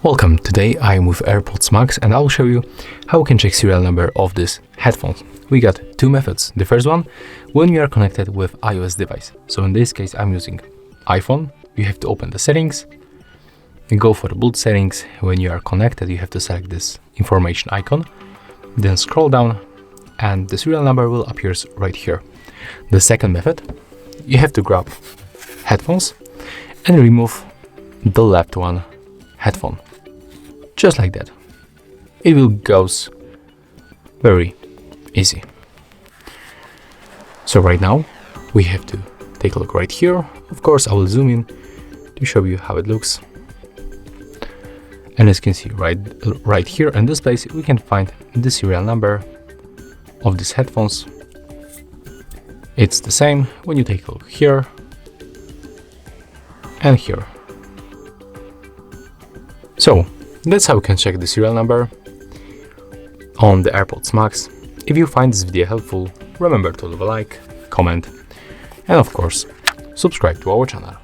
Welcome, today I am with AirPods Max and I will show you how you can check serial number of this headphones. We got two methods. The first one, when you are connected with iOS device. So in this case I'm using iPhone. You have to open the settings and go for the boot settings. When you are connected you have to select this information icon, then scroll down and the serial number will appear right here. The second method, you have to grab headphones and remove the left one headphone. Just like that. It will goes very easy. So right now we have to take a look right here. Of course I will zoom in to show you how it looks. And as you can see right here in this place we can find the serial number of these headphones. It's the same when you take a look here and here. So that's how you can check the serial number on the AirPods Max. If you find this video helpful, remember to leave a like, comment, and of course, subscribe to our channel.